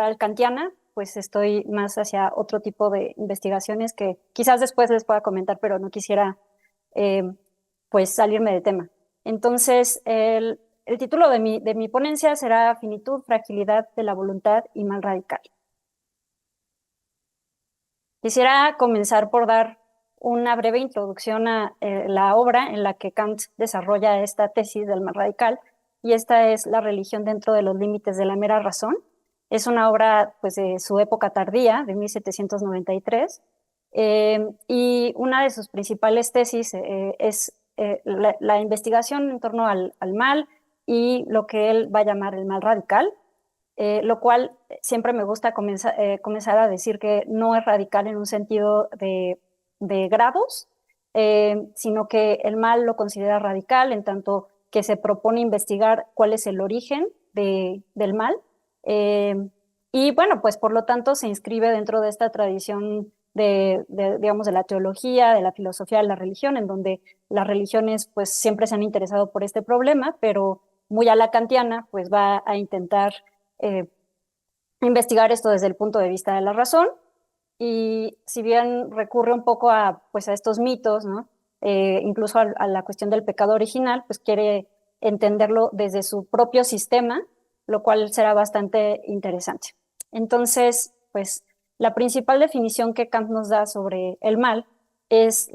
moral kantiana, pues estoy más hacia otro tipo de investigaciones que quizás después les pueda comentar, pero no quisiera eh, pues salirme de tema. Entonces, el título de mi ponencia será Finitud, fragilidad de la voluntad y mal radical. Quisiera comenzar por dar una breve introducción a la obra en la que Kant desarrolla esta tesis del mal radical, y esta es La religión dentro de los límites de la mera razón. Es una obra pues, de su época tardía, de 1793, y una de sus principales tesis es la investigación en torno al mal y lo que él va a llamar el mal radical, lo cual siempre me gusta comenzar a decir que no es radical en un sentido de grados, sino que el mal lo considera radical en tanto que se propone investigar cuál es el origen del mal. eh, y bueno, pues por lo tanto se inscribe dentro de esta tradición digamos, de la teología, de la filosofía, de la religión, en donde las religiones pues siempre se han interesado por este problema, pero muy a la kantiana pues va a intentar eh, investigar esto desde el punto de vista de la razón. Y si bien recurre un poco a, pues, a estos mitos, ¿no? Incluso a la cuestión del pecado original, pues quiere entenderlo desde su propio sistema, lo cual será bastante interesante. Entonces, pues la principal definición que Kant nos da sobre el mal es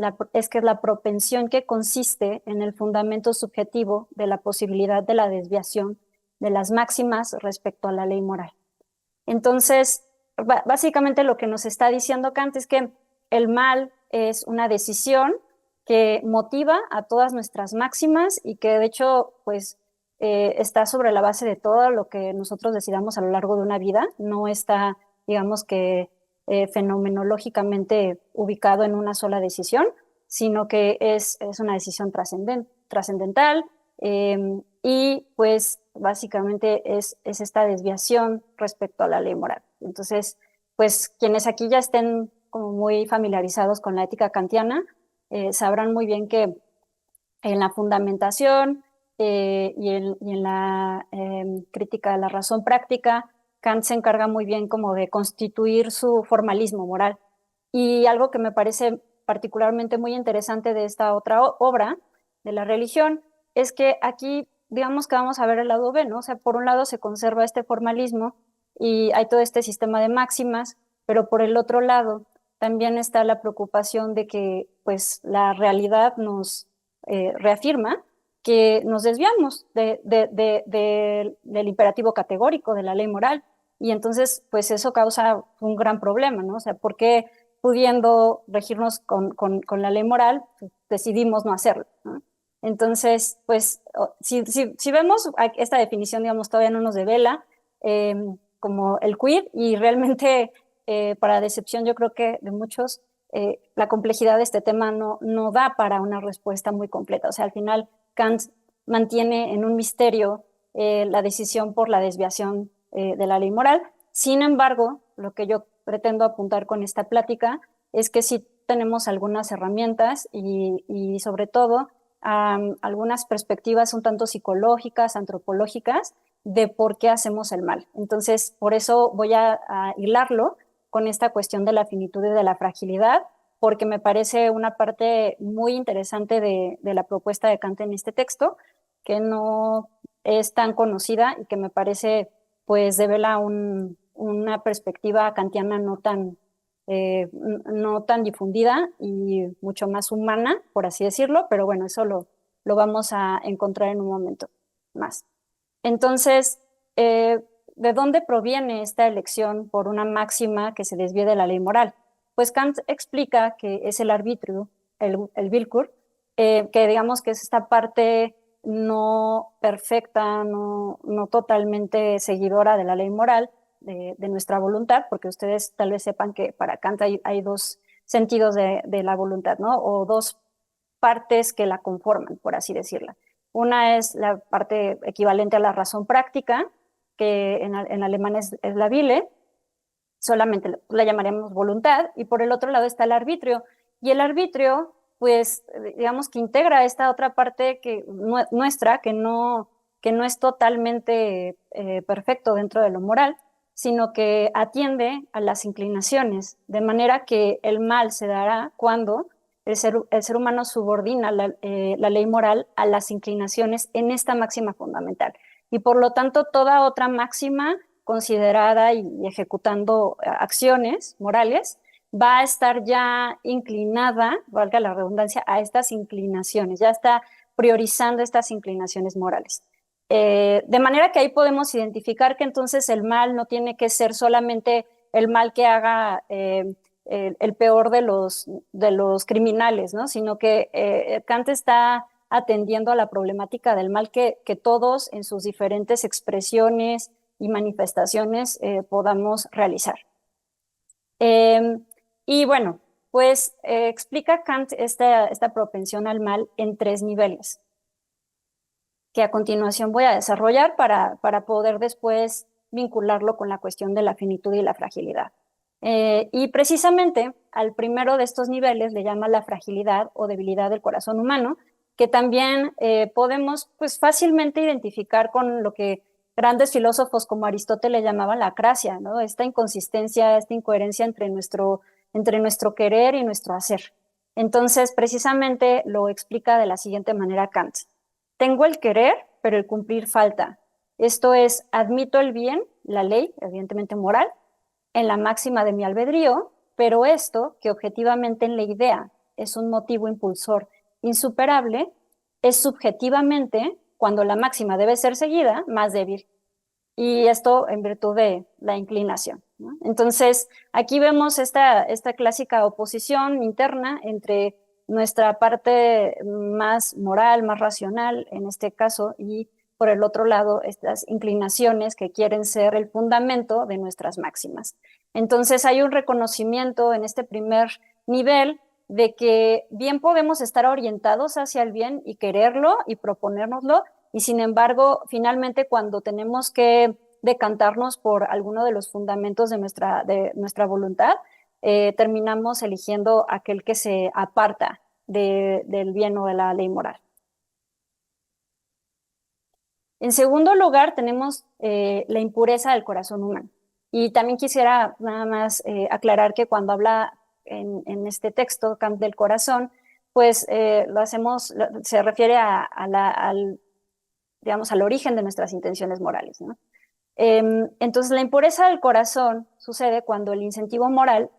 que es la propensión que consiste en el fundamento subjetivo de la posibilidad de la desviación de las máximas respecto a la ley moral. Entonces, básicamente lo que nos está diciendo Kant es que el mal es una decisión que motiva a todas nuestras máximas y que de hecho, pues, está sobre la base de todo lo que nosotros decidamos a lo largo de una vida, no está, digamos que, fenomenológicamente ubicado en una sola decisión, sino que es una decisión trascendental, y pues básicamente es esta desviación respecto a la ley moral. Entonces, pues quienes aquí ya estén como muy familiarizados con la ética kantiana, sabrán muy bien que en la fundamentación y en la crítica de la razón práctica, Kant se encarga muy bien como de constituir su formalismo moral. Y algo que me parece particularmente muy interesante de esta otra obra, de la religión, es que aquí, digamos que vamos a ver el lado B, ¿no? O sea, por un lado se conserva este formalismo y hay todo este sistema de máximas, pero por el otro lado también está la preocupación de que, pues, la realidad nos reafirma que nos desviamos del imperativo categórico de la ley moral. Y entonces, pues eso causa un gran problema, ¿no? O sea, ¿por qué pudiendo regirnos con la ley moral, pues, decidimos no hacerlo, ¿no? Entonces, pues, si vemos esta definición, digamos, todavía no nos devela como el quid, y realmente, para decepción, yo creo que de muchos, la complejidad de este tema no da para una respuesta muy completa. O sea, al final, Kant mantiene en un misterio la decisión por la desviación de la ley moral. Sin embargo, lo que yo pretendo apuntar con esta plática es que sí tenemos algunas herramientas y sobre todo algunas perspectivas un tanto psicológicas, antropológicas, de por qué hacemos el mal. Entonces, por eso voy a hilarlo con esta cuestión de la finitud y de la fragilidad, porque me parece una parte muy interesante de la propuesta de Kant en este texto, que no es tan conocida y que me parece, pues, devela una perspectiva kantiana no tan difundida y mucho más humana, por así decirlo, pero bueno, eso lo vamos a encontrar en un momento más. Entonces, ¿de dónde proviene esta elección por una máxima que se desvíe de la ley moral? Pues Kant explica que es el arbitrio, el Willkür, que digamos que es esta parte no perfecta, no totalmente seguidora de la ley moral, de nuestra voluntad, porque ustedes tal vez sepan que para Kant hay dos sentidos de la voluntad, ¿no? O dos partes que la conforman, por así decirla. Una es la parte equivalente a la razón práctica, que en alemán es la Wille, solamente la llamaríamos voluntad, y por el otro lado está el arbitrio. Y el arbitrio, pues, digamos que integra esta otra parte nuestra, que no es totalmente perfecto dentro de lo moral, sino que atiende a las inclinaciones, de manera que el mal se dará cuando el ser humano subordina la ley moral a las inclinaciones en esta máxima fundamental. Y por lo tanto, toda otra máxima considerada y ejecutando acciones morales va a estar ya inclinada, valga la redundancia, a estas inclinaciones, ya está priorizando estas inclinaciones morales. De manera que ahí podemos identificar que entonces el mal no tiene que ser solamente el mal que haga el peor de los criminales, ¿no? Sino que Kant está atendiendo a la problemática del mal que todos en sus diferentes expresiones y manifestaciones podamos realizar. Y bueno, pues explica Kant esta propensión al mal en 3 niveles, que a continuación voy a desarrollar para poder después vincularlo con la cuestión de la finitud y la fragilidad. Y precisamente al primero de estos niveles le llama la fragilidad o debilidad del corazón humano, que también podemos pues, fácilmente identificar con lo que grandes filósofos como Aristóteles llamaban la acrasia, ¿no? Esta inconsistencia, esta incoherencia entre nuestro querer y nuestro hacer. Entonces, precisamente lo explica de la siguiente manera Kant. Tengo el querer, pero el cumplir falta. Esto es, admito el bien, la ley, evidentemente moral, en la máxima de mi albedrío, pero esto, que objetivamente en la idea es un motivo impulsor insuperable, es subjetivamente, cuando la máxima debe ser seguida, más débil. Y esto en virtud de la inclinación, ¿no? Entonces, aquí vemos esta clásica oposición interna entre nuestra parte más moral, más racional en este caso, y por el otro lado, estas inclinaciones que quieren ser el fundamento de nuestras máximas. Entonces, hay un reconocimiento en este primer nivel de que bien podemos estar orientados hacia el bien y quererlo y proponérnoslo, y sin embargo, finalmente cuando tenemos que decantarnos por alguno de los fundamentos de nuestra voluntad, terminamos eligiendo aquel que se aparta del bien o de la ley moral. En segundo lugar, tenemos la impureza del corazón humano. Y también quisiera nada más aclarar que cuando habla en este texto, Kant del corazón, pues se refiere digamos, al origen de nuestras intenciones morales, ¿no? Entonces, la impureza del corazón sucede cuando el incentivo moral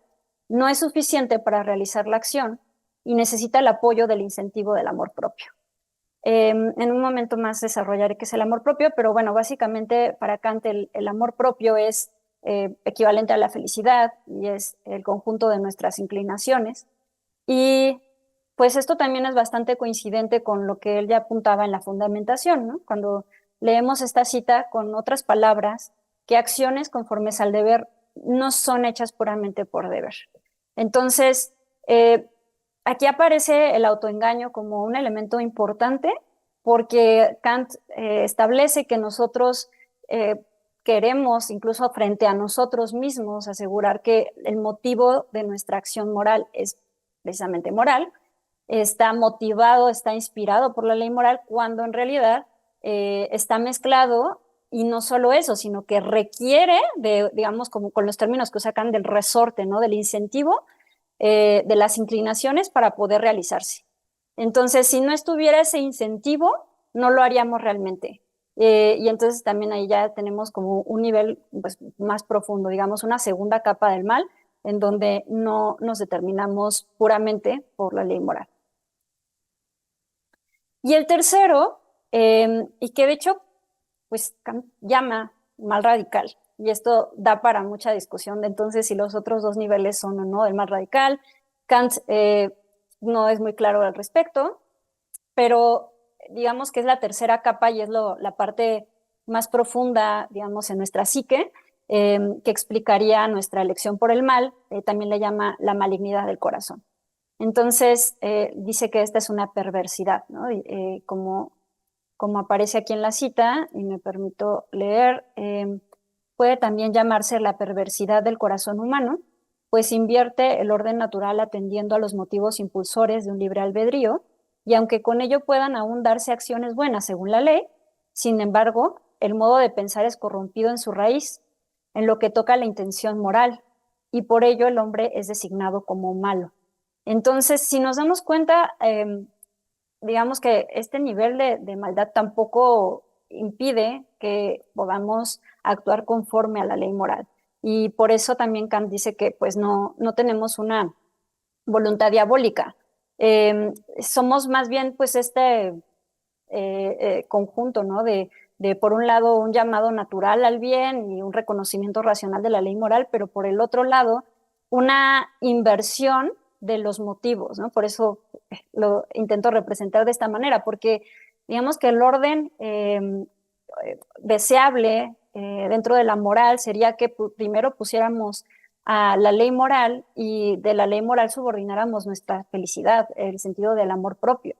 no es suficiente para realizar la acción y necesita el apoyo del incentivo del amor propio. En un momento más desarrollaré qué es el amor propio, pero bueno, básicamente para Kant el amor propio es equivalente a la felicidad y es el conjunto de nuestras inclinaciones. Y pues esto también es bastante coincidente con lo que él ya apuntaba en la fundamentación, ¿no? Cuando leemos esta cita con otras palabras, que acciones conformes al deber no son hechas puramente por deber. Entonces, aquí aparece el autoengaño como un elemento importante porque Kant establece que nosotros queremos, incluso frente a nosotros mismos, asegurar que el motivo de nuestra acción moral es precisamente moral, está motivado, está inspirado por la ley moral, cuando en realidad está mezclado, y no solo eso, sino que requiere de, digamos, como con los términos que sacan del resorte, ¿no? Del incentivo, de las inclinaciones para poder realizarse. Entonces, si no estuviera ese incentivo, no lo haríamos realmente. Y entonces también ahí ya tenemos como un nivel pues, más profundo, digamos, una segunda capa del mal, en donde no nos determinamos puramente por la ley moral. Y el tercero, y que de hecho, pues llama mal radical, y esto da para mucha discusión de entonces si los otros 2 niveles son o no el mal radical. Kant no es muy claro al respecto, pero digamos que es la tercera capa y es la parte más profunda, digamos, en nuestra psique, que explicaría nuestra elección por el mal. También le llama la malignidad del corazón. Entonces, dice que esta es una perversidad, ¿no? Como aparece aquí en la cita, y me permito leer, puede también llamarse la perversidad del corazón humano, pues invierte el orden natural atendiendo a los motivos impulsores de un libre albedrío, y aunque con ello puedan aún darse acciones buenas según la ley, sin embargo, el modo de pensar es corrompido en su raíz. en lo que toca a la intención moral, y por ello el hombre es designado como malo. Entonces, si nos damos cuenta, digamos que este nivel de maldad tampoco impide que podamos actuar conforme a la ley moral. Y por eso también Kant dice que pues no tenemos una voluntad diabólica. Somos más bien pues conjunto, ¿no? De, por un lado, un llamado natural al bien y un reconocimiento racional de la ley moral, pero por el otro lado, una inversión de los motivos, ¿no? Por eso lo intento representar de esta manera, porque digamos que el orden deseable dentro de la moral sería que primero pusiéramos a la ley moral y de la ley moral subordináramos nuestra felicidad, el sentido del amor propio.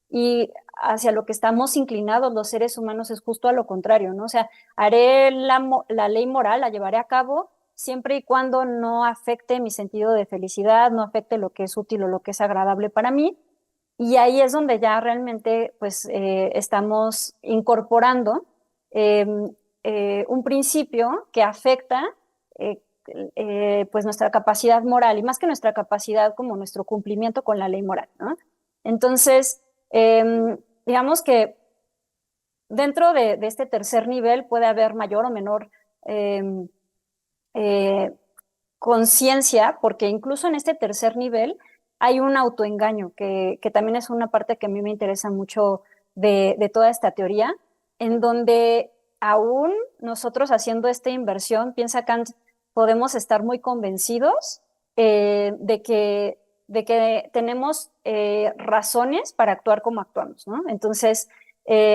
Y hacia lo que estamos inclinados los seres humanos es justo a lo contrario, ¿no? O sea, haré la ley moral, la llevaré a cabo siempre y cuando no afecte mi sentido de felicidad, no afecte lo que es útil o lo que es agradable para mí. Y ahí es donde ya realmente pues estamos incorporando eh, un principio que afecta eh, pues nuestra capacidad moral y más que nuestra capacidad como nuestro cumplimiento con la ley moral, ¿no? Entonces, digamos que dentro de este tercer nivel puede haber mayor o menor em, eh, conciencia, porque incluso en este tercer nivel hay un autoengaño, que también es una parte que a mí me interesa mucho de toda esta teoría, en donde aún nosotros haciendo esta inversión, piensa Kant, podemos estar muy convencidos de que tenemos razones para actuar como actuamos, ¿no? Entonces,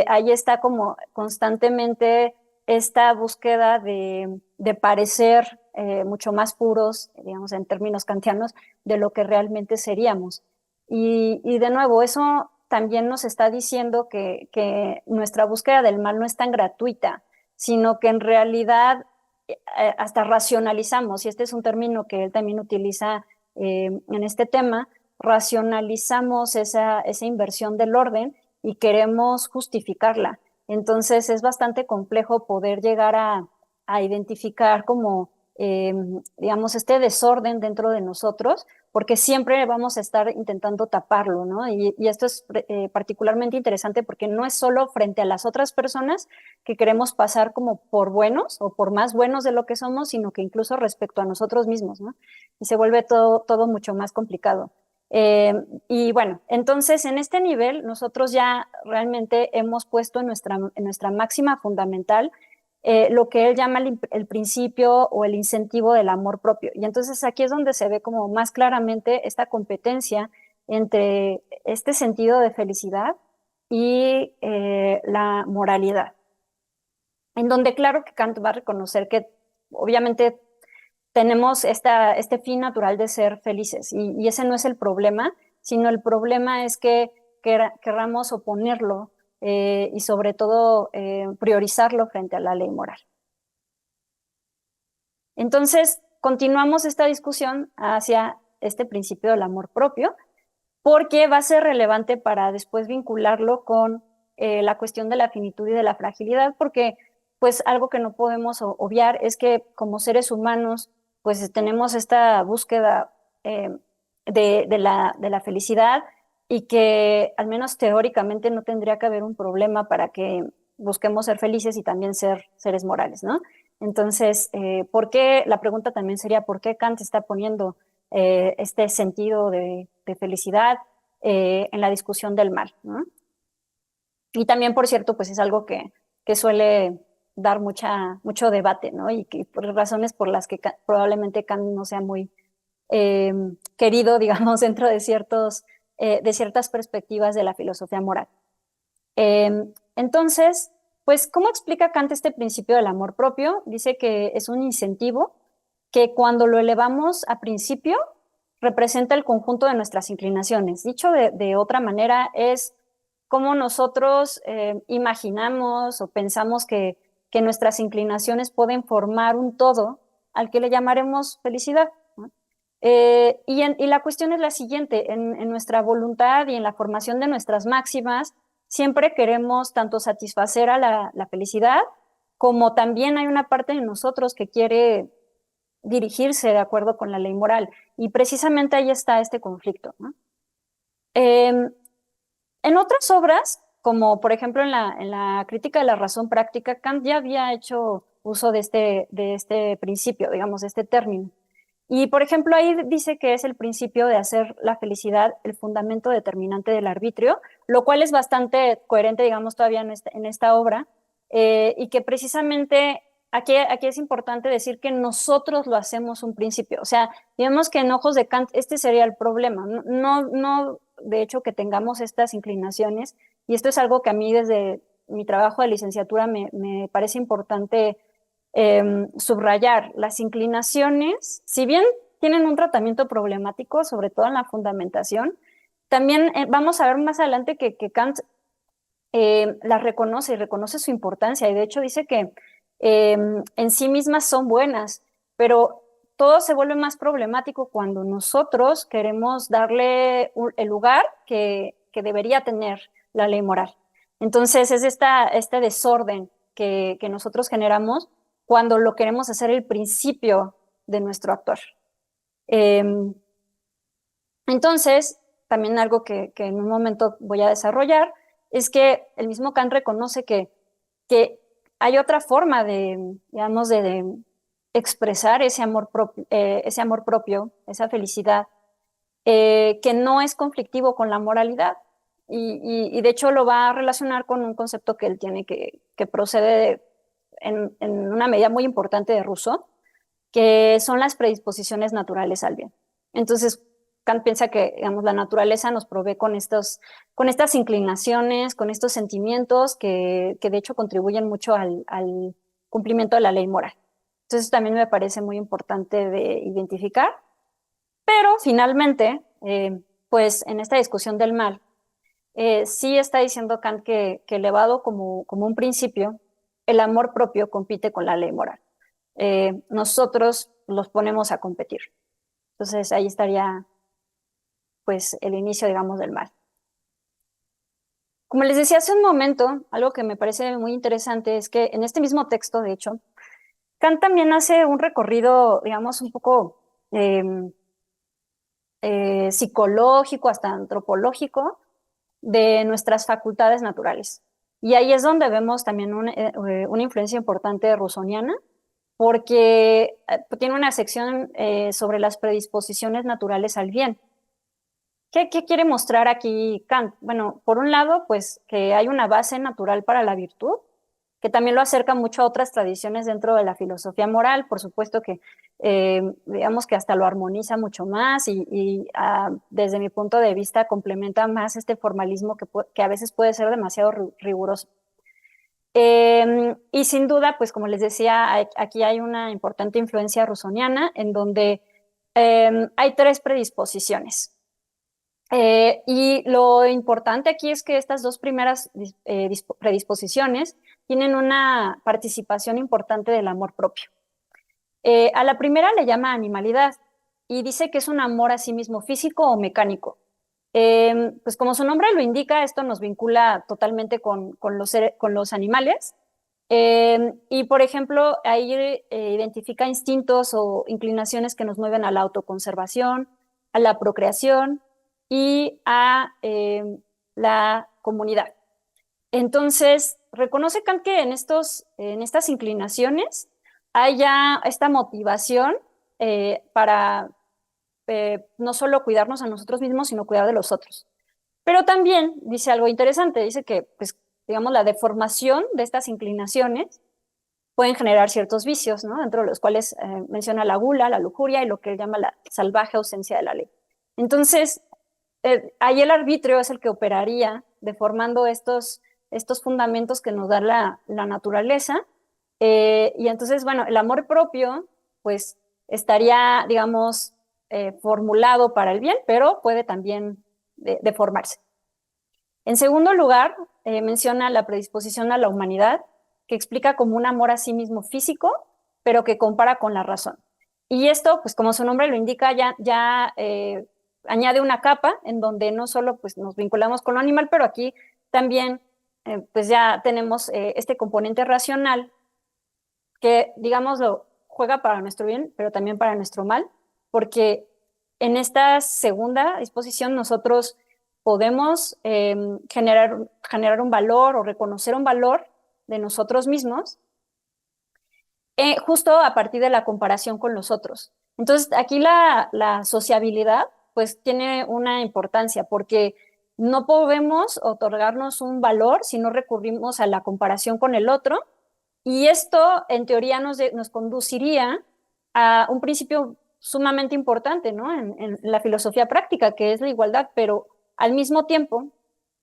ahí está como constantemente esta búsqueda de parecer mucho más puros, digamos, en términos kantianos, de lo que realmente seríamos. Y de nuevo, eso también nos está diciendo que nuestra búsqueda del mal no es tan gratuita, sino que en realidad hasta racionalizamos, y este es un término que él también utiliza en este tema, racionalizamos esa inversión del orden y queremos justificarla. Entonces es bastante complejo poder llegar a identificar como, digamos, este desorden dentro de nosotros, porque siempre vamos a estar intentando taparlo, ¿no? Y esto es particularmente interesante porque no es solo frente a las otras personas que queremos pasar como por buenos o por más buenos de lo que somos, sino que incluso respecto a nosotros mismos, ¿no? Y se vuelve todo mucho más complicado. Y bueno, entonces en este nivel nosotros ya realmente hemos puesto en nuestra máxima fundamental lo que él llama el principio o el incentivo del amor propio. Y entonces aquí es donde se ve como más claramente esta competencia entre este sentido de felicidad y la moralidad. En donde claro que Kant va a reconocer que obviamente tenemos este fin natural de ser felices y ese no es el problema, sino el problema es que querramos oponerlo y sobre todo priorizarlo frente a la ley moral. Entonces, continuamos esta discusión hacia este principio del amor propio, porque va a ser relevante para después vincularlo con la cuestión de la finitud y de la fragilidad, porque pues algo que no podemos obviar es que como seres humanos pues tenemos esta búsqueda de la felicidad y que al menos teóricamente no tendría que haber un problema para que busquemos ser felices y también ser seres morales, ¿no? Entonces, la pregunta también sería, ¿por qué Kant está poniendo este sentido de felicidad en la discusión del mal, ¿no? Y también, por cierto, pues es algo que suele dar mucho debate, ¿no? Y que por razones por las que probablemente Kant no sea muy eh, querido, digamos, dentro de ciertas perspectivas de la filosofía moral. Entonces, pues, ¿cómo explica Kant este principio del amor propio? Dice que es un incentivo que cuando lo elevamos a principio representa el conjunto de nuestras inclinaciones. Dicho de otra manera, es cómo nosotros imaginamos o pensamos que nuestras inclinaciones pueden formar un todo al que le llamaremos felicidad, ¿no? Y la cuestión es la siguiente, en nuestra voluntad y en la formación de nuestras máximas, siempre queremos tanto satisfacer a la felicidad como también hay una parte de nosotros que quiere dirigirse de acuerdo con la ley moral. Y precisamente ahí está este conflicto, ¿no? Em, en otras obras, como por ejemplo en la crítica de la razón práctica, Kant ya había hecho uso de este principio, digamos, de este término. Y por ejemplo ahí dice que es el principio de hacer la felicidad el fundamento determinante del arbitrio, lo cual es bastante coherente, digamos, todavía en esta obra, y que precisamente aquí es importante decir que nosotros lo hacemos un principio. O sea, digamos que en ojos de Kant este sería el problema. No, de hecho, que tengamos estas inclinaciones, y esto es algo que a mí desde mi trabajo de licenciatura me parece importante subrayar. Las inclinaciones, si bien tienen un tratamiento problemático, sobre todo en la fundamentación, también vamos a ver más adelante que Kant las reconoce y reconoce su importancia, y de hecho dice que en sí mismas son buenas, pero todo se vuelve más problemático cuando nosotros queremos darle el lugar que debería tener la ley moral. Entonces es este desorden que nosotros generamos cuando lo queremos hacer el principio de nuestro actuar. Em, entonces, también algo que en un momento voy a desarrollar es que el mismo Kant reconoce que hay otra forma digamos, de expresar ese amor propio, esa felicidad, que no es conflictivo con la moralidad. Y de hecho lo va a relacionar con un concepto que él tiene que procede en una medida muy importante de Rousseau, que son las predisposiciones naturales al bien. Entonces, Kant piensa que, digamos, la naturaleza nos provee con estas inclinaciones, con estos sentimientos que de hecho contribuyen mucho al cumplimiento de la ley moral. Entonces, también me parece muy importante de identificar, pero finalmente, pues en esta discusión del mal, sí está diciendo Kant que elevado como un principio, el amor propio compite con la ley moral. Nosotros los ponemos a competir. Entonces ahí estaría pues el inicio, digamos, del mal. Como les decía hace un momento, algo que me parece muy interesante es que en este mismo texto, de hecho, Kant también hace un recorrido, digamos, un poco psicológico, hasta antropológico, de nuestras facultades naturales. Y ahí es donde vemos también una influencia importante rusoniana, porque tiene una sección sobre las predisposiciones naturales al bien. ¿Qué quiere mostrar aquí Kant? Bueno, por un lado, pues que hay una base natural para la virtud, que también lo acerca mucho a otras tradiciones dentro de la filosofía moral, por supuesto que digamos que hasta lo armoniza mucho más y desde mi punto de vista complementa más este formalismo que a veces puede ser demasiado riguroso. Y sin duda, pues como les decía, aquí hay una importante influencia rusoniana en donde hay tres predisposiciones. Y lo importante aquí es que estas dos primeras predisposiciones tienen una participación importante del amor propio. A la primera le llama animalidad y dice que es un amor a sí mismo físico o mecánico. Pues como su nombre lo indica, esto nos vincula totalmente con los animales. Y por ejemplo, ahí identifica instintos o inclinaciones que nos mueven a la autoconservación, a la procreación y a la comunidad. Entonces, reconoce Kant que en estas inclinaciones hay ya esta motivación para no solo cuidarnos a nosotros mismos, sino cuidar de los otros. Pero también dice algo interesante, dice que, pues, digamos, la deformación de estas inclinaciones pueden generar ciertos vicios, ¿no? Dentro de los cuales menciona la gula, la lujuria y lo que él llama la salvaje ausencia de la ley. Entonces, ahí el arbitrio es el que operaría deformando estos fundamentos que nos da la naturaleza. Y entonces, bueno, el amor propio, pues, estaría, digamos, formulado para el bien, pero puede también deformarse. En segundo lugar, menciona la predisposición a la humanidad, que explica como un amor a sí mismo físico, pero que compara con la razón. Y esto, pues como su nombre lo indica, ya añade una capa en donde no solo pues, nos vinculamos con lo animal, pero aquí también pues ya tenemos este componente racional que, digámoslo, juega para nuestro bien, pero también para nuestro mal, porque en esta segunda disposición nosotros podemos generar un valor o reconocer un valor de nosotros mismos justo a partir de la comparación con los otros. Entonces, aquí la sociabilidad pues tiene una importancia porque no podemos otorgarnos un valor si no recurrimos a la comparación con el otro y esto en teoría nos conduciría a un principio sumamente importante, ¿no? En la filosofía práctica, que es la igualdad, pero al mismo tiempo,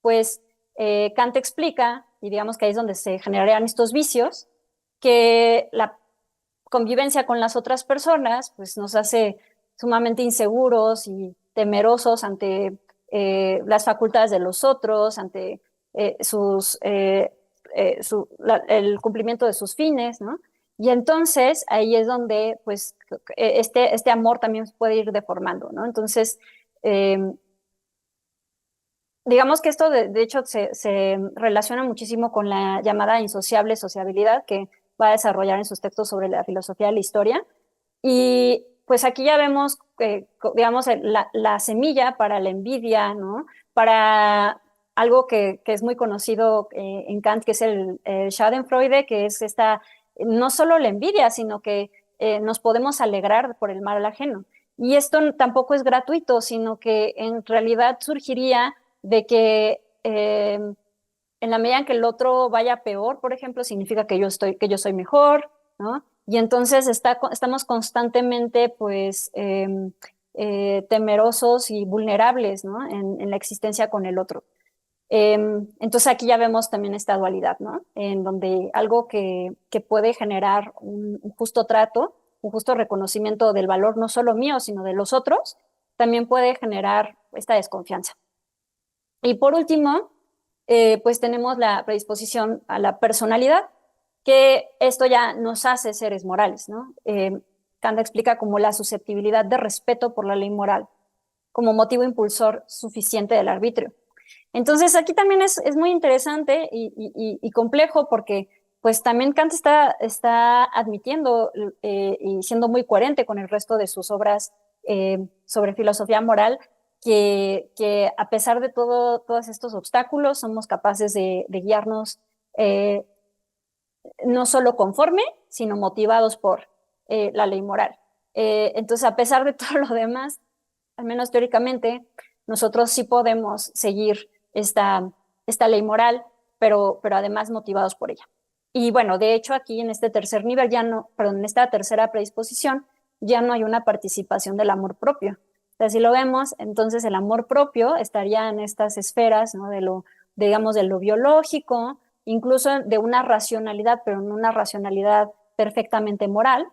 pues Kant explica, y digamos que ahí es donde se generarían estos vicios, que la convivencia con las otras personas, pues nos hace sumamente inseguros y temerosos ante las facultades de los otros, ante el cumplimiento de sus fines, ¿no? Y entonces ahí es donde, pues, este amor también puede ir deformando, ¿no? Entonces, eh, digamos que esto de hecho se relaciona muchísimo con la llamada insociable sociabilidad que va a desarrollar en sus textos sobre la filosofía de la historia. Y pues aquí ya vemos, digamos, la semilla para la envidia, ¿no? Para algo que es muy conocido en Kant, que es el Schadenfreude, que es esta, no solo la envidia, sino que nos podemos alegrar por el mal ajeno. Y esto tampoco es gratuito, sino que en realidad surgiría de que en la medida en que el otro vaya peor, por ejemplo, significa que yo soy mejor, ¿no? Y entonces estamos constantemente, pues, temerosos y vulnerables, ¿no? En la existencia con el otro. Entonces aquí ya vemos también esta dualidad, ¿no? En donde algo que puede generar un justo trato, un justo reconocimiento del valor no solo mío, sino de los otros, también puede generar esta desconfianza. Y por último, pues tenemos la predisposición a la personalidad, que esto ya nos hace seres morales, ¿no? Kant explica como la susceptibilidad de respeto por la ley moral como motivo impulsor suficiente del arbitrio. Entonces, aquí también es muy interesante y complejo porque pues también Kant está admitiendo y siendo muy coherente con el resto de sus obras sobre filosofía moral, que a pesar de todos estos obstáculos somos capaces de guiarnos eh, no solo conforme, sino motivados por la ley moral. Entonces, a pesar de todo lo demás, al menos teóricamente, nosotros sí podemos seguir esta ley moral, pero además motivados por ella. Y bueno, de hecho, aquí en este tercer nivel, ya no, perdón, en esta tercera predisposición, ya no hay una participación del amor propio. O sea, si lo vemos, entonces el amor propio estaría en estas esferas, ¿no? Digamos, de lo biológico, incluso de una racionalidad, pero no una racionalidad perfectamente moral.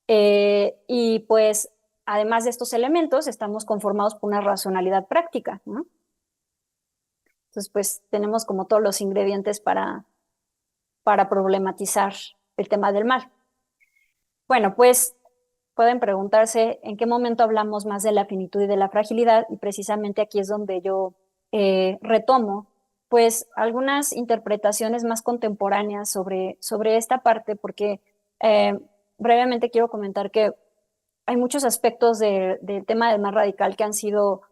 Y pues, además de estos elementos, estamos conformados por una racionalidad práctica, ¿no? Entonces, pues, tenemos como todos los ingredientes para problematizar el tema del mal. Bueno, pues pueden preguntarse en qué momento hablamos más de la finitud y de la fragilidad, y precisamente aquí es donde yo retomo pues algunas interpretaciones más contemporáneas sobre esta parte, porque eh, brevemente quiero comentar que hay muchos aspectos del tema del mal radical que han sido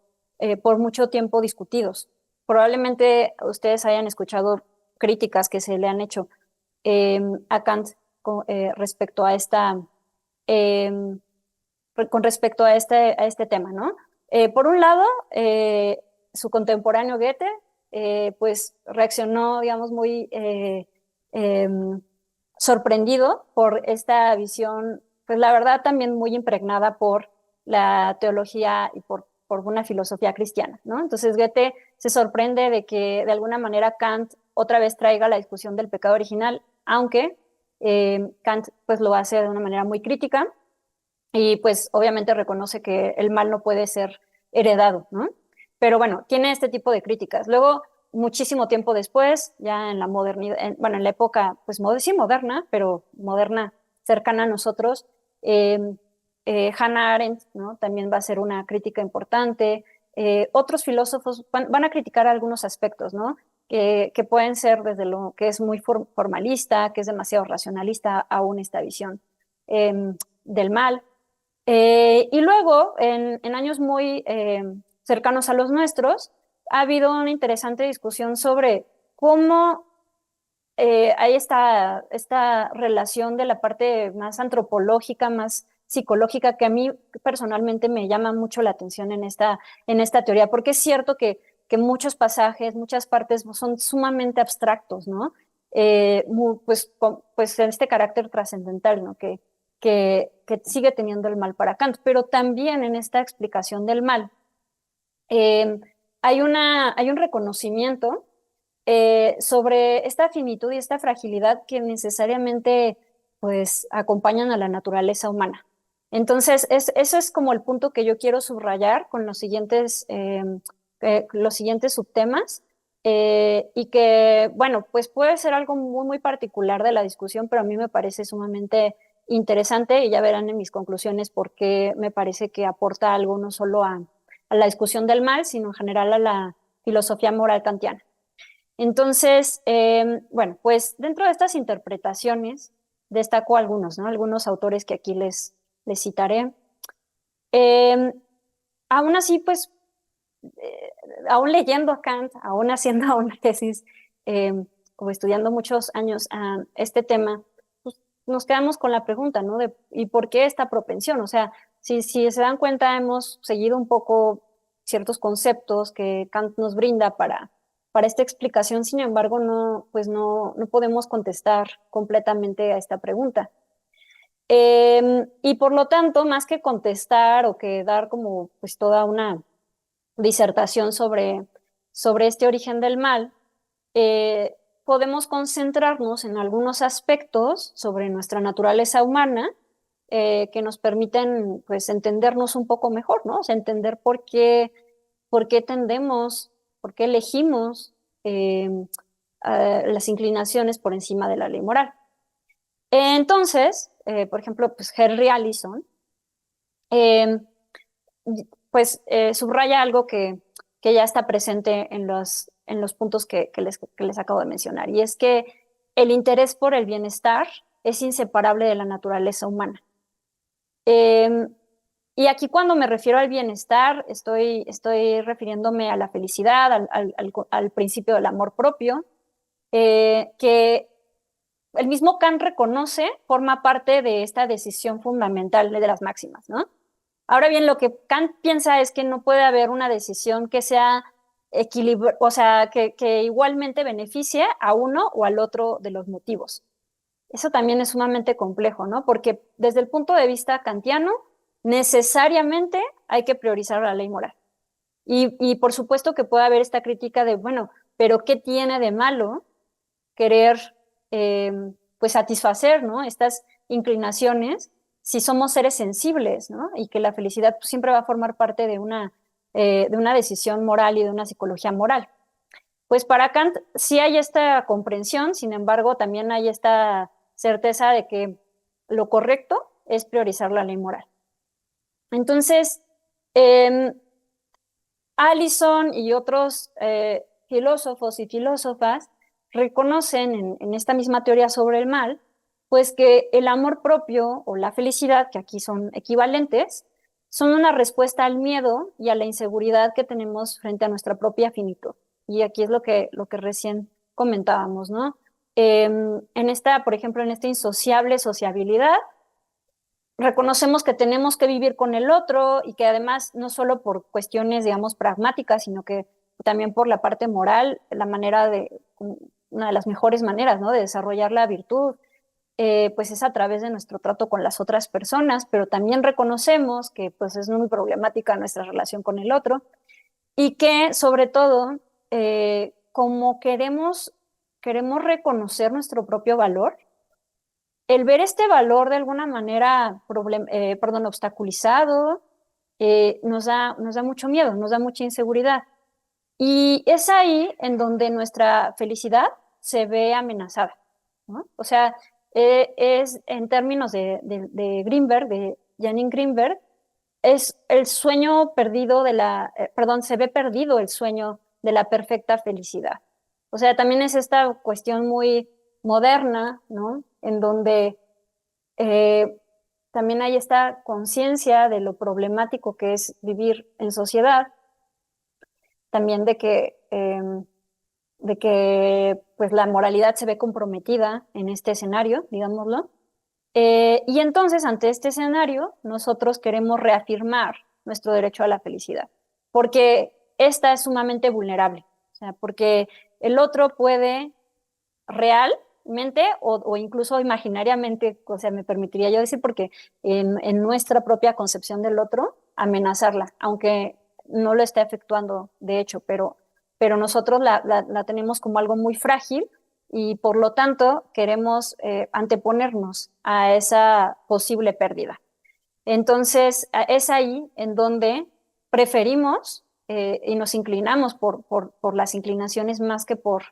por mucho tiempo discutidos. Probablemente ustedes hayan escuchado críticas que se le han hecho a Kant respecto a eh, con respecto a este tema, ¿no? Por un lado, su contemporáneo Goethe, pues reaccionó, digamos, muy eh, sorprendido por esta visión, pues la verdad también muy impregnada por la teología y por una filosofía cristiana, ¿no? Entonces Goethe se sorprende de que de alguna manera Kant otra vez traiga la discusión del pecado original, aunque Kant pues lo hace de una manera muy crítica y pues obviamente reconoce que el mal no puede ser heredado, ¿no? Pero bueno, tiene este tipo de críticas. Luego, muchísimo tiempo después, ya en la modernidad, bueno, en la época, pues sí moderna, pero moderna cercana a nosotros, eh, Hannah Arendt, ¿no? También va a ser una crítica importante. Otros filósofos van a criticar algunos aspectos, ¿no? que pueden ser desde lo que es muy formalista, que es demasiado racionalista, aún esta visión del mal. Y luego, en años muy cercanos a los nuestros, ha habido una interesante discusión sobre cómo hay esta relación de la parte más antropológica, más psicológica, que a mí personalmente me llama mucho la atención en esta teoría, porque es cierto que muchos pasajes, muchas partes son sumamente abstractos, ¿no? Pues este carácter trascendental, ¿no? Que sigue teniendo el mal para Kant, pero también en esta explicación del mal eh, hay un reconocimiento sobre esta finitud y esta fragilidad que necesariamente pues acompañan a la naturaleza humana. Entonces, eso es como el punto que yo quiero subrayar con los siguientes subtemas y que, bueno, pues puede ser algo muy, muy particular de la discusión, pero a mí me parece sumamente interesante y ya verán en mis conclusiones por qué me parece que aporta algo no solo a la discusión del mal, sino en general a la filosofía moral kantiana. Entonces, bueno, pues dentro de estas interpretaciones destaco algunos, ¿no? Algunos autores que aquí les citaré. Eh, Aún así, pues, aún leyendo a Kant, aún haciendo una tesis, eh, o estudiando muchos años este tema, pues, nos quedamos con la pregunta, ¿no? ¿Y por qué esta propensión? O sea, si se dan cuenta, hemos seguido un poco ciertos conceptos que Kant nos brinda para esta explicación, sin embargo, no podemos contestar completamente a esta pregunta. Y por lo tanto, más que contestar o que dar como pues toda una disertación sobre este origen del mal, podemos concentrarnos en algunos aspectos sobre nuestra naturaleza humana que nos permiten pues entendernos un poco mejor, ¿no? O sea, entender por qué tendemos, por qué elegimos eh, las inclinaciones por encima de la ley moral. Entonces, por ejemplo, pues Henry Allison, eh, subraya algo que ya está presente en los puntos que les acabo de mencionar, y es que el interés por el bienestar es inseparable de la naturaleza humana. Eh, y aquí cuando me refiero al bienestar, estoy refiriéndome a la felicidad, al principio del amor propio, que el mismo Kant reconoce, forma parte de esta decisión fundamental de las máximas, ¿no? Ahora bien, lo que Kant piensa es que no puede haber una decisión que sea o sea, que igualmente beneficie a uno o al otro de los motivos. Eso también es sumamente complejo, ¿no? Porque desde el punto de vista kantiano, necesariamente hay que priorizar la ley moral. Y por supuesto que puede haber esta crítica de, bueno, pero ¿qué tiene de malo querer eh, pues satisfacer, ¿no? Estas inclinaciones si somos seres sensibles, ¿no? Y que la felicidad pues, siempre va a formar parte de una decisión moral y de una psicología moral. Pues para Kant sí hay esta comprensión, sin embargo, también hay esta certeza de que lo correcto es priorizar la ley moral. Entonces, eh, Allison y otros filósofos y filósofas reconocen en esta misma teoría sobre el mal, pues que el amor propio o la felicidad, que aquí son equivalentes, son una respuesta al miedo y a la inseguridad que tenemos frente a nuestra propia finitud. Y aquí es lo que recién comentábamos, ¿no? Por ejemplo, en esta insociable sociabilidad, reconocemos que tenemos que vivir con el otro y que además no solo por cuestiones, digamos, pragmáticas, sino que también por la parte moral, una de las mejores maneras, ¿no? De desarrollar la virtud, pues es a través de nuestro trato con las otras personas, pero también reconocemos que pues es muy problemática nuestra relación con el otro y que sobre todo, como queremos reconocer nuestro propio valor, el ver este valor de alguna manera, obstaculizado, nos da mucho miedo, nos da mucha inseguridad. Y es ahí en donde nuestra felicidad se ve amenazada, ¿no? O sea, es en términos de Greenberg, de Janine Greenberg, es el sueño perdido se ve perdido el sueño de la perfecta felicidad. O sea, también es esta cuestión muy moderna, ¿no? En donde eh, también hay esta conciencia de lo problemático que es vivir en sociedad, también de que pues la moralidad se ve comprometida en este escenario, digámoslo. Y entonces, ante este escenario, nosotros queremos reafirmar nuestro derecho a la felicidad, porque esta es sumamente vulnerable, o sea, porque el otro puede realmente o incluso imaginariamente, o sea, me permitiría yo decir, porque en nuestra propia concepción del otro, amenazarla, aunque no lo esté efectuando de hecho, pero nosotros la tenemos como algo muy frágil y por lo tanto queremos anteponernos a esa posible pérdida. Entonces, es ahí en donde preferimos y nos inclinamos por las inclinaciones más que por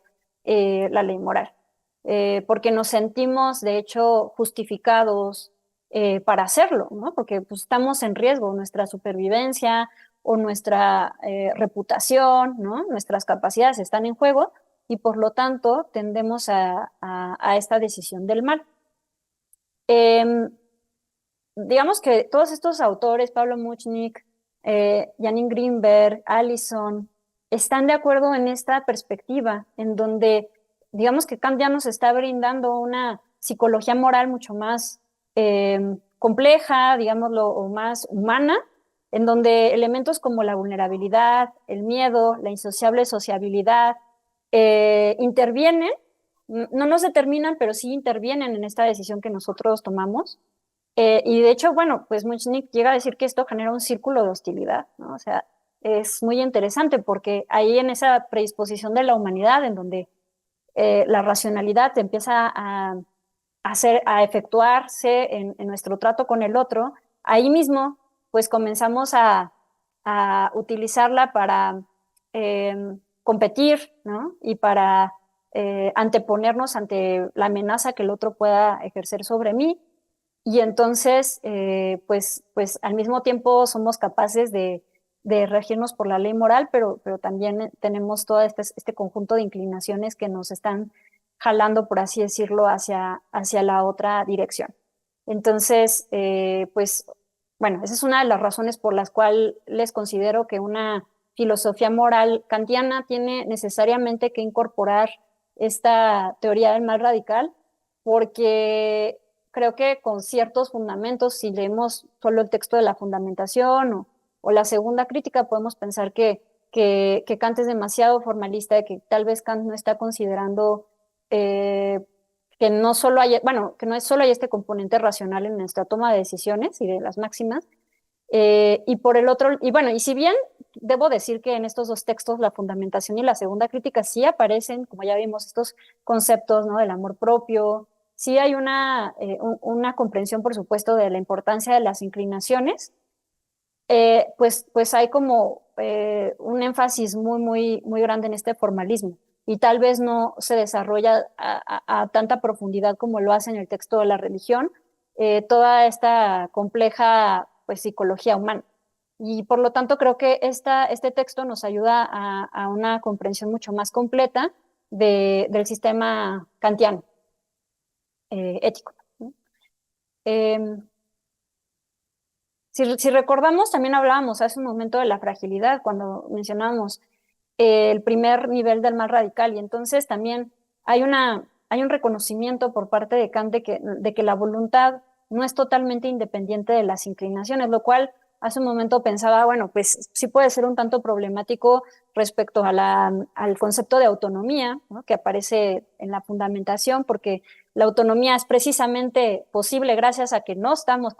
la ley moral, porque nos sentimos, de hecho, justificados para hacerlo, ¿no? Porque pues, estamos en riesgo, nuestra supervivencia o nuestra reputación, ¿no? Nuestras capacidades están en juego y por lo tanto tendemos a esta decisión del mal. Em, digamos que todos estos autores, Pablo Muchnik, Janine Greenberg, Allison, están de acuerdo en esta perspectiva, en donde, digamos que Kant ya nos está brindando una psicología moral mucho más compleja, digámoslo, o más humana, en donde elementos como la vulnerabilidad, el miedo, la insociable sociabilidad, intervienen, no nos determinan, pero sí intervienen en esta decisión que nosotros tomamos. Y de hecho, bueno, pues Muchnik llega a decir que esto genera un círculo de hostilidad, ¿no? O sea, es muy interesante porque ahí en esa predisposición de la humanidad, en donde la racionalidad empieza a efectuarse en nuestro trato con el otro, ahí mismo, pues comenzamos a utilizarla para eh, competir, ¿no? Y para anteponernos ante la amenaza que el otro pueda ejercer sobre mí y entonces, pues al mismo tiempo somos capaces de regirnos por la ley moral, pero también tenemos todo este conjunto de inclinaciones que nos están jalando, por así decirlo, hacia la otra dirección. Entonces, pues, bueno, esa es una de las razones por las cuales les considero que una filosofía moral kantiana tiene necesariamente que incorporar esta teoría del mal radical, porque creo que con ciertos fundamentos, si leemos solo el texto de la fundamentación o la segunda crítica, podemos pensar que Kant es demasiado formalista, que tal vez Kant no está considerando eh, que no solo hay, bueno, que no es solo hay este componente racional en nuestra toma de decisiones y de las máximas, y por el otro, y bueno, y si bien debo decir que en estos dos textos, la fundamentación y la segunda crítica, sí aparecen, como ya vimos, estos conceptos, ¿no? Del amor propio, sí hay una comprensión, por supuesto, de la importancia de las inclinaciones, pues hay como un énfasis muy grande en este formalismo y tal vez no se desarrolla a tanta profundidad como lo hace en el texto de la religión, toda esta compleja pues, psicología humana. Y por lo tanto creo que este texto nos ayuda a una comprensión mucho más completa del sistema kantiano ético, ¿no? Em, si recordamos, también hablábamos hace un momento de la fragilidad cuando mencionábamos el primer nivel del mal radical y entonces también hay un reconocimiento por parte de Kant de que la voluntad no es totalmente independiente de las inclinaciones, lo cual hace un momento pensaba, bueno, pues sí puede ser un tanto problemático respecto al concepto de autonomía, ¿no? Que aparece en la fundamentación, porque la autonomía es precisamente posible gracias a que no estamos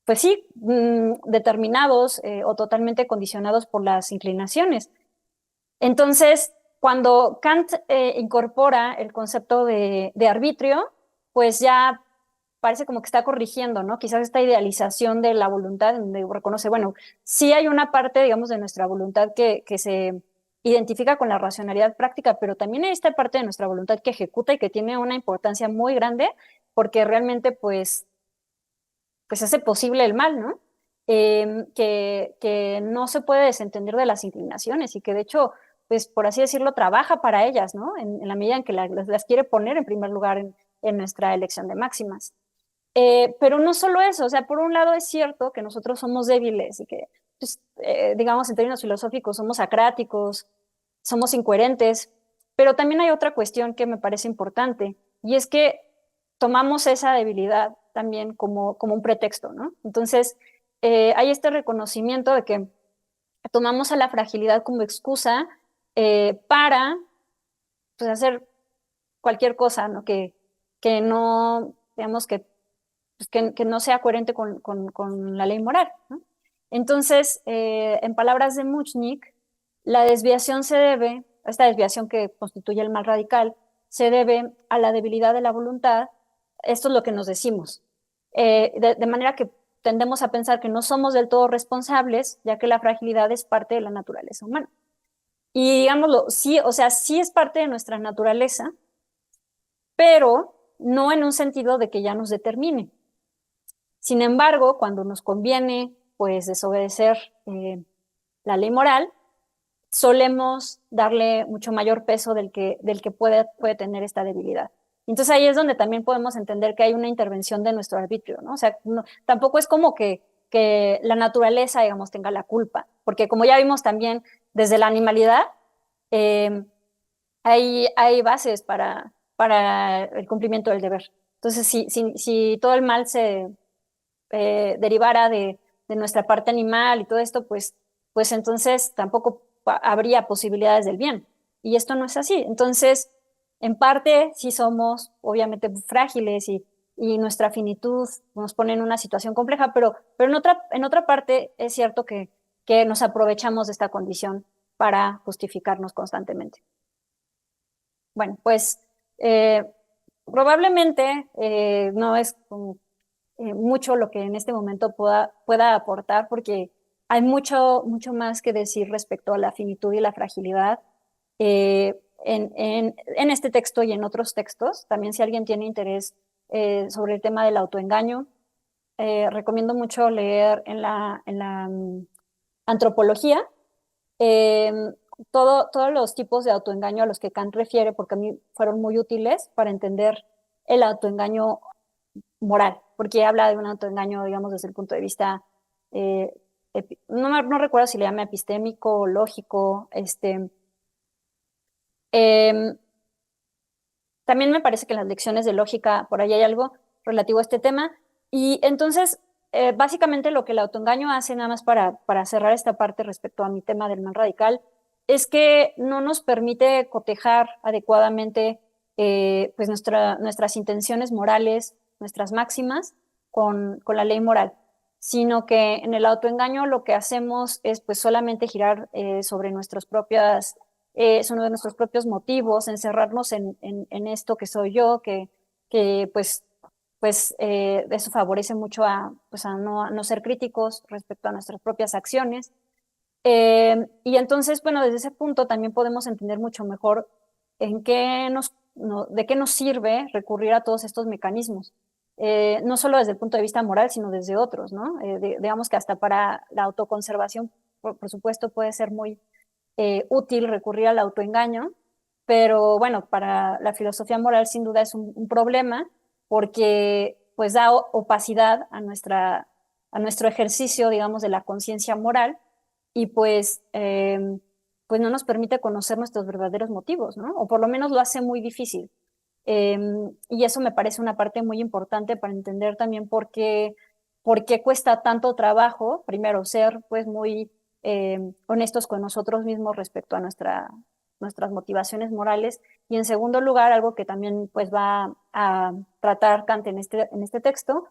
pues sí, determinados o totalmente condicionados por las inclinaciones. Entonces, cuando Kant incorpora el concepto de arbitrio, pues ya parece como que está corrigiendo, ¿no? Quizás esta idealización de la voluntad, donde reconoce, bueno, sí hay una parte, digamos, de nuestra voluntad que se identifica con la racionalidad práctica, pero también hay esta parte de nuestra voluntad que ejecuta y que tiene una importancia muy grande, porque realmente, pues hace posible el mal, ¿no? Que no se puede desentender de las inclinaciones y que de hecho pues por así decirlo, trabaja para ellas, ¿no? En la medida en que las quiere poner en primer lugar en nuestra elección de máximas. Pero no solo eso, o sea, por un lado es cierto que nosotros somos débiles y que, pues, digamos, en términos filosóficos, somos acráticos, somos incoherentes, pero también hay otra cuestión que me parece importante, y es que tomamos esa debilidad también como un pretexto, ¿no? Entonces, hay este reconocimiento de que tomamos a la fragilidad como excusa para, pues, hacer cualquier cosa, ¿no? Que no, digamos, pues, que no sea coherente con la ley moral, ¿no? Entonces, en palabras de Muchnik, la desviación se debe, esta desviación que constituye el mal radical, se debe a la debilidad de la voluntad. Esto es lo que nos decimos. De manera que tendemos a pensar que no somos del todo responsables, ya que la fragilidad es parte de la naturaleza humana. Y digámoslo, sí, o sea, sí es parte de nuestra naturaleza, pero no en un sentido de que ya nos determine. Sin embargo, cuando nos conviene, pues, desobedecer la ley moral, solemos darle mucho mayor peso del que puede tener esta debilidad. Entonces ahí es donde también podemos entender que hay una intervención de nuestro arbitrio, ¿no? O sea, tampoco es como que la naturaleza, digamos, tenga la culpa, porque como ya vimos también desde la animalidad, eh, hay bases para el cumplimiento del deber. Entonces, si todo el mal se derivara de nuestra parte animal y todo esto, pues entonces tampoco habría posibilidades del bien. Y esto no es así. Entonces, en parte sí somos obviamente frágiles y nuestra finitud nos pone en una situación compleja, pero en otra parte es cierto que nos aprovechamos de esta condición para justificarnos constantemente. Bueno, pues probablemente no es como mucho lo que en este momento pueda aportar, porque hay mucho más que decir respecto a la finitud y la fragilidad en este texto y en otros textos. También si alguien tiene interés sobre el tema del autoengaño, recomiendo mucho leer en la antropología eh, todos los tipos de autoengaño a los que Kant refiere, porque a mí fueron muy útiles para entender el autoengaño moral, porque habla de un autoengaño, digamos, desde el punto de vista, eh, no recuerdo si le llama epistémico o lógico, em, también me parece que en las lecciones de lógica por ahí hay algo relativo a este tema, y entonces, básicamente lo que el autoengaño hace, nada más para cerrar esta parte respecto a mi tema del mal radical, es que no nos permite cotejar adecuadamente pues nuestras intenciones morales, nuestras máximas, con la ley moral, sino que en el autoengaño lo que hacemos es pues solamente girar sobre nuestros propios motivos, encerrarnos en esto que soy yo, que eso favorece mucho a no ser críticos respecto a nuestras propias acciones. Y entonces, bueno, desde ese punto también podemos entender mucho mejor de qué nos sirve recurrir a todos estos mecanismos. No solo desde el punto de vista moral, sino desde otros, ¿no? Digamos que hasta para la autoconservación, por supuesto, puede ser muy útil recurrir al autoengaño, pero bueno, para la filosofía moral sin duda es un problema porque pues da opacidad a nuestro ejercicio, digamos, de la conciencia moral y pues no nos permite conocer nuestros verdaderos motivos, ¿no? O por lo menos lo hace muy difícil. Y eso me parece una parte muy importante para entender también por qué cuesta tanto trabajo, primero, ser pues muy honestos con nosotros mismos respecto a nuestras motivaciones morales. Y en segundo lugar, algo que también pues va a tratar Kant en este texto,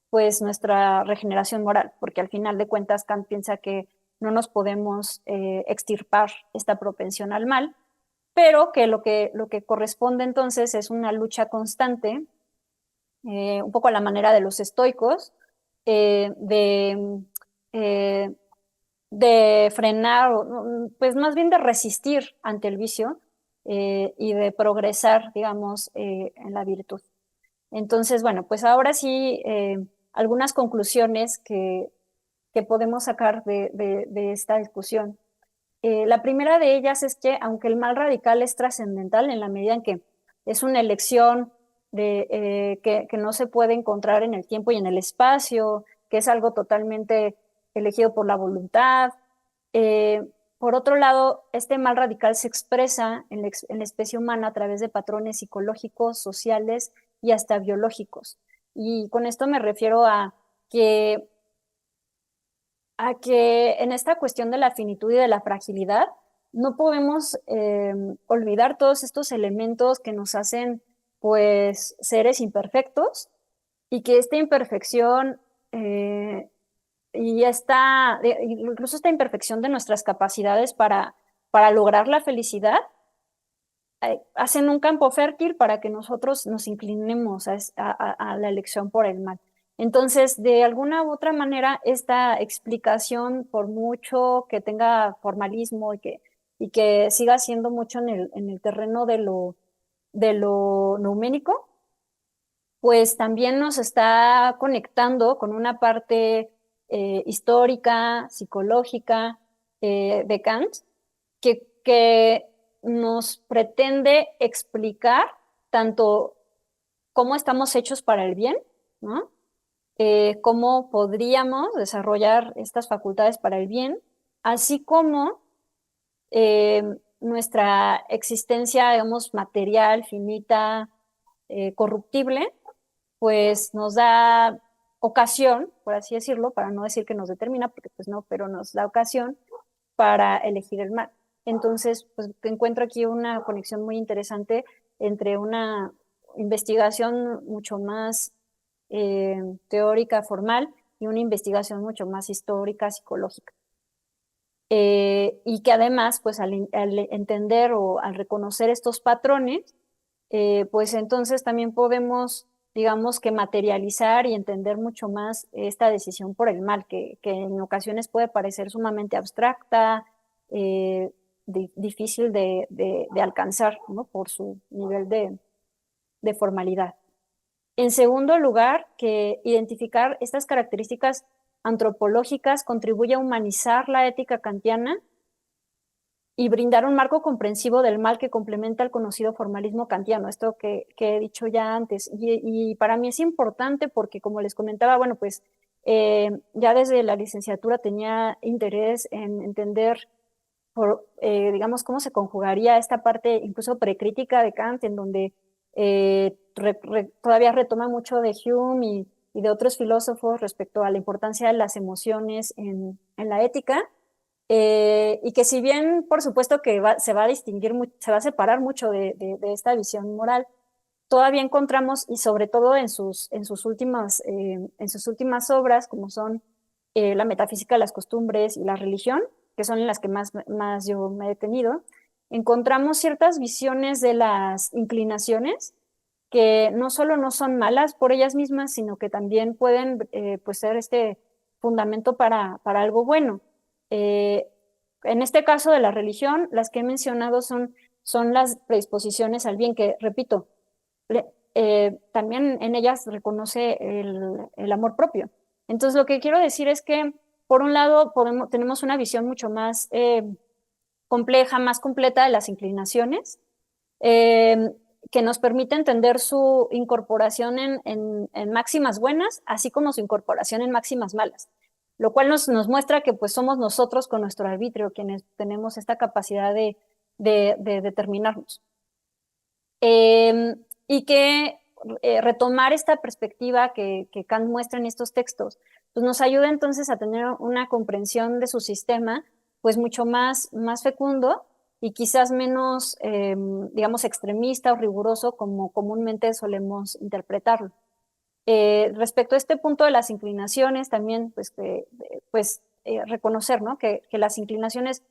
pues nuestra regeneración moral, porque al final de cuentas Kant piensa que no nos podemos extirpar esta propensión al mal, pero que lo que corresponde entonces es una lucha constante, un poco a la manera de los estoicos, eh, de frenar, pues más bien de resistir ante el vicio y de progresar, digamos, en la virtud. Entonces, bueno, pues ahora sí, algunas conclusiones que podemos sacar de esta discusión. La primera de ellas es que aunque el mal radical es trascendental en la medida en que es una elección que no se puede encontrar en el tiempo y en el espacio, que es algo totalmente elegido por la voluntad. Eh, por otro lado, este mal radical se expresa en la especie humana a través de patrones psicológicos, sociales y hasta biológicos. Y con esto me refiero que a que en esta cuestión de la finitud y de la fragilidad, no podemos olvidar todos estos elementos que nos hacen, pues, seres imperfectos y que esta imperfección incluso esta imperfección de nuestras capacidades para lograr la felicidad, hacen un campo fértil para que nosotros nos inclinemos a la elección por el mal. Entonces, de alguna u otra manera, esta explicación, por mucho que tenga formalismo y que siga siendo mucho en el terreno de lo numérico, pues también nos está conectando con una parte histórica, psicológica de Kant, que nos pretende explicar tanto cómo estamos hechos para el bien, ¿no? Cómo podríamos desarrollar estas facultades para el bien, así como eh, nuestra existencia, digamos, material, finita, corruptible, pues nos da ocasión, por así decirlo, para no decir que nos determina, porque pues no, pero nos da ocasión para elegir el mal. Entonces, pues encuentro aquí una conexión muy interesante entre una investigación mucho más teórica, formal, y una investigación mucho más histórica, psicológica. Y que además, pues al entender o al reconocer estos patrones, pues entonces también podemos, digamos, que materializar y entender mucho más esta decisión por el mal, que en ocasiones puede parecer sumamente abstracta, difícil de alcanzar, ¿no? Por su nivel de formalidad. En segundo lugar, que identificar estas características antropológicas contribuye a humanizar la ética kantiana y brindar un marco comprensivo del mal que complementa el conocido formalismo kantiano, esto que he dicho ya antes. Y para mí es importante porque, como les comentaba, bueno, pues ya desde la licenciatura tenía interés en entender, digamos, cómo se conjugaría esta parte incluso precrítica de Kant, en donde todavía retoma mucho de Hume y de otros filósofos respecto a la importancia de las emociones en la ética. Y que si bien, por supuesto que se va a distinguir, se va a separar mucho de esta visión moral, todavía encontramos, y sobre todo en sus últimas obras, como son la metafísica de las costumbres y la religión, que son en las que más yo me he detenido, encontramos ciertas visiones de las inclinaciones que no solo no son malas por ellas mismas, sino que también pueden pues ser este fundamento para algo bueno. Eh, en este caso de la religión, las que he mencionado son las predisposiciones al bien, que, repito, también en ellas reconoce el amor propio. Entonces, lo que quiero decir es que, por un lado, tenemos una visión mucho más compleja, más completa de las inclinaciones, eh, que nos permite entender su incorporación en máximas buenas, así como su incorporación en máximas malas, lo cual nos muestra que pues somos nosotros con nuestro arbitrio quienes tenemos esta capacidad de determinarnos. Y que retomar esta perspectiva que Kant muestra en estos textos, pues nos ayuda entonces a tener una comprensión de su sistema pues mucho más fecundo y quizás menos, digamos, extremista o riguroso como comúnmente solemos interpretarlo. Respecto a este punto de las inclinaciones, también reconocer, ¿no? que las inclinaciones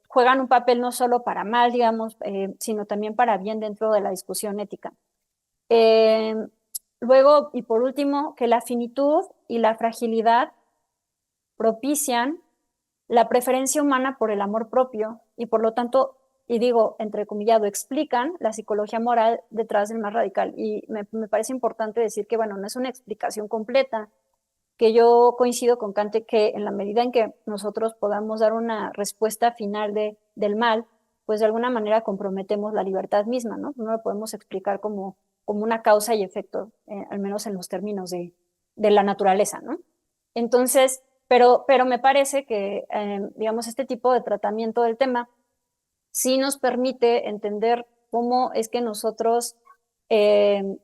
juegan un papel no solo para mal, digamos, sino también para bien dentro de la discusión ética. Eh, Luego, y por último, que la finitud y la fragilidad propician la preferencia humana por el amor propio y por lo tanto, y digo entrecomillado, explican la psicología moral detrás del más radical. Y me parece importante decir que, bueno, no es una explicación completa, que yo coincido con Kant que en la medida en que nosotros podamos dar una respuesta final del mal, pues de alguna manera comprometemos la libertad misma, ¿no? No lo podemos explicar como una causa y efecto, al menos en los términos de la naturaleza, ¿no? Entonces, pero me parece que, digamos, este tipo de tratamiento del tema sí nos permite entender cómo es que nosotros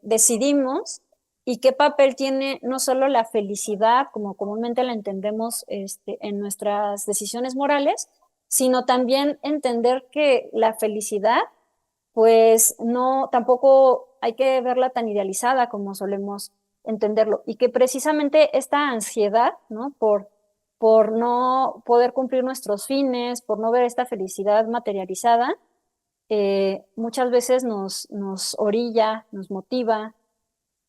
decidimos y qué papel tiene no solo la felicidad, como comúnmente la entendemos en nuestras decisiones morales, sino también entender que la felicidad, pues no, tampoco hay que verla tan idealizada como solemos entenderlo, y que precisamente esta ansiedad, ¿no? Por no poder cumplir nuestros fines, por no ver esta felicidad materializada, muchas veces nos orilla, nos motiva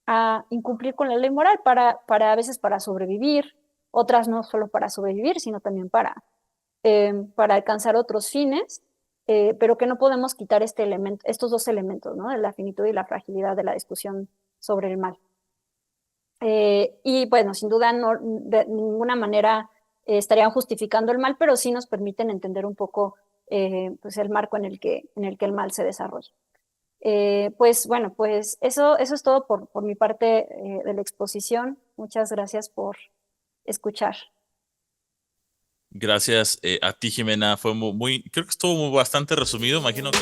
a incumplir con la ley moral a veces para sobrevivir, otras no solo para sobrevivir, sino también para alcanzar otros fines, pero que no podemos quitar estos dos elementos, ¿no? De la finitud y la fragilidad de la discusión sobre el mal. Y bueno, sin duda no, de ninguna manera estarían justificando el mal, pero sí nos permiten entender un poco pues el marco en el que el mal se desarrolla. Pues bueno, pues eso es todo por mi parte de la exposición. Muchas gracias por escuchar. Gracias a ti, Jimena. Fue creo que estuvo bastante resumido. Imagino que